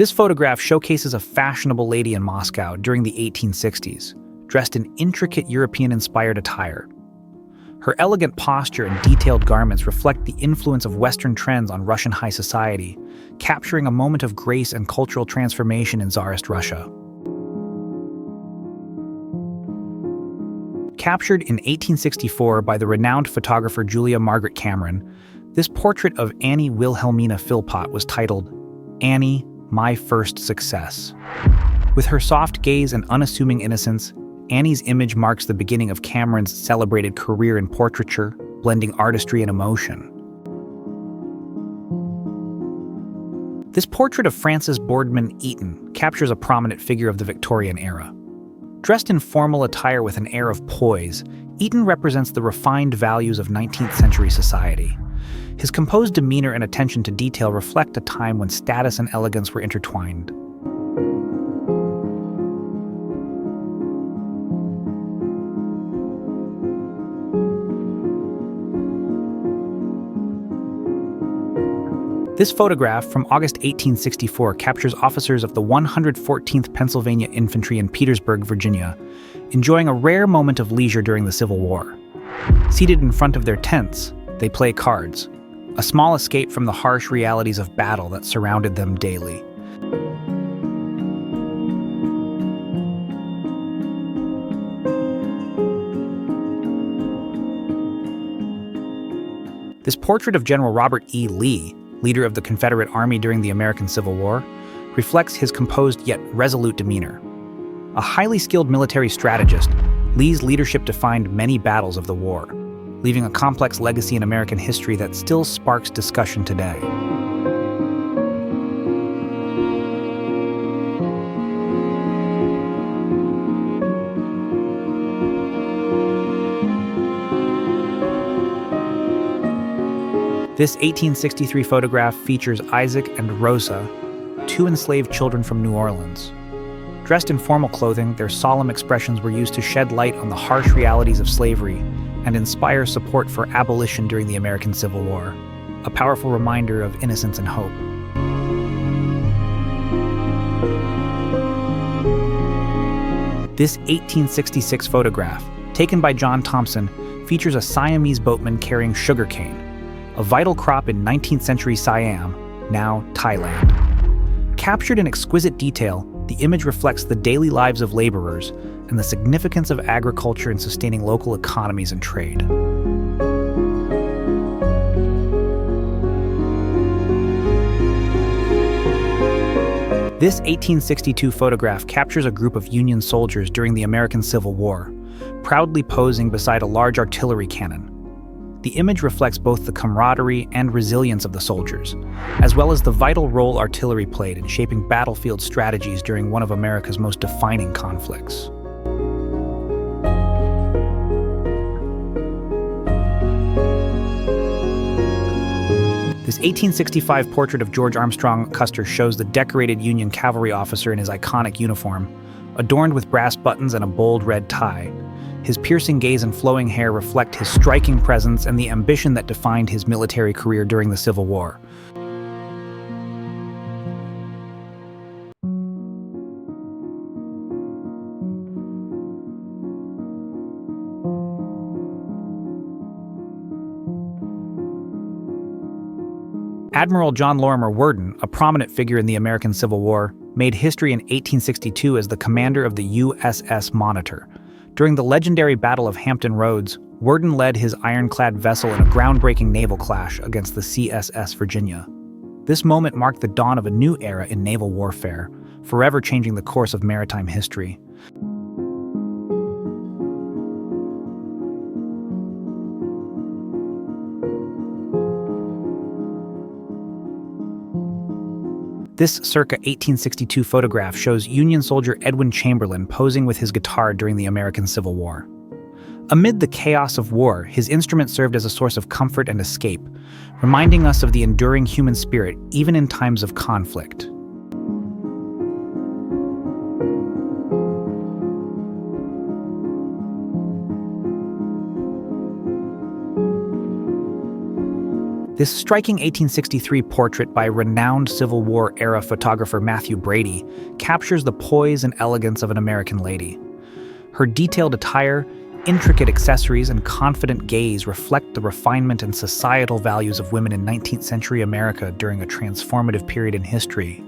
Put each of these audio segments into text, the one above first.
This photograph showcases a fashionable lady in Moscow during the 1860s, dressed in intricate European-inspired attire. Her elegant posture and detailed garments reflect the influence of Western trends on Russian high society, capturing a moment of grace and cultural transformation in Tsarist Russia. Captured in 1864 by the renowned photographer Julia Margaret Cameron, this portrait of Annie Wilhelmina Philpot was titled, "Annie, My First Success." With her soft gaze and unassuming innocence, Annie's image marks the beginning of Cameron's celebrated career in portraiture, blending artistry and emotion. This portrait of Francis Boardman Eaton captures a prominent figure of the Victorian era. Dressed in formal attire with an air of poise, Eaton represents the refined values of 19th century society. His composed demeanor and attention to detail reflect a time when status and elegance were intertwined. This photograph from August 1864 captures officers of the 114th Pennsylvania Infantry in Petersburg, Virginia, enjoying a rare moment of leisure during the Civil War. Seated in front of their tents, they play cards, a small escape from the harsh realities of battle that surrounded them daily. This portrait of General Robert E. Lee, leader of the Confederate Army during the American Civil War, reflects his composed yet resolute demeanor. A highly skilled military strategist, Lee's leadership defined many battles of the war, leaving a complex legacy in American history that still sparks discussion today. This 1863 photograph features Isaac and Rosa, two enslaved children from New Orleans. Dressed in formal clothing, their solemn expressions were used to shed light on the harsh realities of slavery and inspire support for abolition during the American Civil War, a powerful reminder of innocence and hope. This 1866 photograph, taken by John Thomson, features a Siamese boatman carrying sugarcane, a vital crop in 19th century Siam, now Thailand. Captured in exquisite detail, the image reflects the daily lives of laborers and the significance of agriculture in sustaining local economies and trade. This 1862 photograph captures a group of Union soldiers during the American Civil War, proudly posing beside a large artillery cannon. The image reflects both the camaraderie and resilience of the soldiers, as well as the vital role artillery played in shaping battlefield strategies during one of America's most defining conflicts. This 1865 portrait of George Armstrong Custer shows the decorated Union cavalry officer in his iconic uniform, adorned with brass buttons and a bold red tie. His piercing gaze and flowing hair reflect his striking presence and the ambition that defined his military career during the Civil War. Admiral John Lorimer Worden, a prominent figure in the American Civil War, made history in 1862 as the commander of the USS Monitor. During the legendary Battle of Hampton Roads, Worden led his ironclad vessel in a groundbreaking naval clash against the CSS Virginia. This moment marked the dawn of a new era in naval warfare, forever changing the course of maritime history. This circa 1862 photograph shows Union soldier Edwin Chamberlain posing with his guitar during the American Civil War. Amid the chaos of war, his instrument served as a source of comfort and escape, reminding us of the enduring human spirit even in times of conflict. This striking 1863 portrait by renowned Civil War-era photographer Mathew Brady captures the poise and elegance of an American lady. Her detailed attire, intricate accessories, and confident gaze reflect the refinement and societal values of women in 19th century America during a transformative period in history.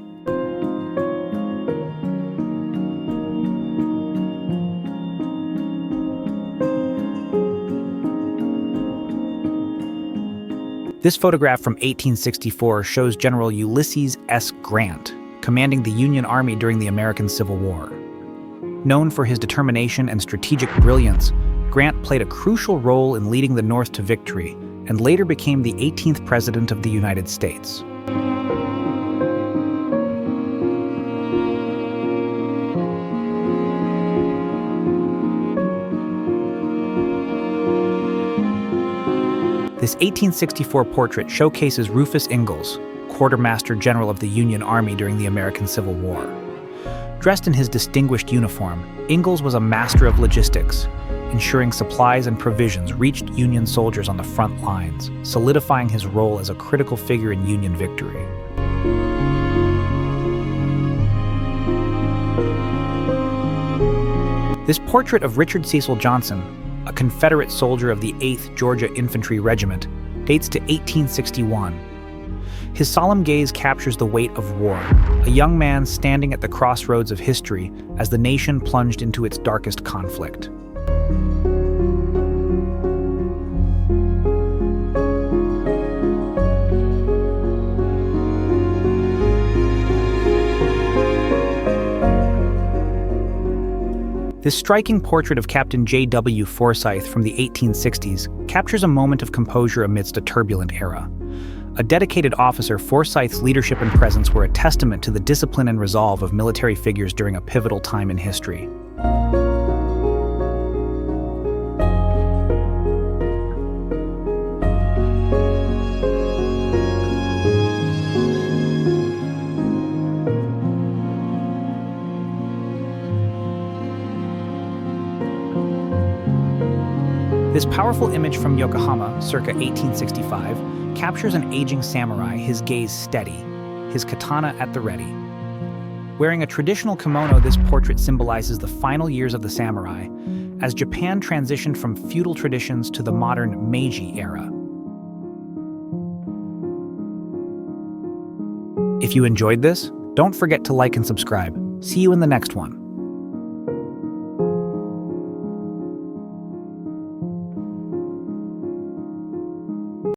This photograph from 1864 shows General Ulysses S. Grant, commanding the Union Army during the American Civil War. Known for his determination and strategic brilliance, Grant played a crucial role in leading the North to victory and later became the 18th President of the United States. This 1864 portrait showcases Rufus Ingalls, Quartermaster General of the Union Army during the American Civil War. Dressed in his distinguished uniform, Ingalls was a master of logistics, ensuring supplies and provisions reached Union soldiers on the front lines, solidifying his role as a critical figure in Union victory. This portrait of Richard Cecil Johnson, a Confederate soldier of the 8th Georgia Infantry Regiment, dates to 1861. His solemn gaze captures the weight of war, a young man standing at the crossroads of history as the nation plunged into its darkest conflict. This striking portrait of Captain J.W. Forsyth from the 1860s captures a moment of composure amidst a turbulent era. A dedicated officer, Forsyth's leadership and presence were a testament to the discipline and resolve of military figures during a pivotal time in history. This powerful image from Yokohama, circa 1865, captures an aging samurai, his gaze steady, his katana at the ready. Wearing a traditional kimono, this portrait symbolizes the final years of the samurai, as Japan transitioned from feudal traditions to the modern Meiji era. If you enjoyed this, don't forget to like and subscribe. See you in the next one.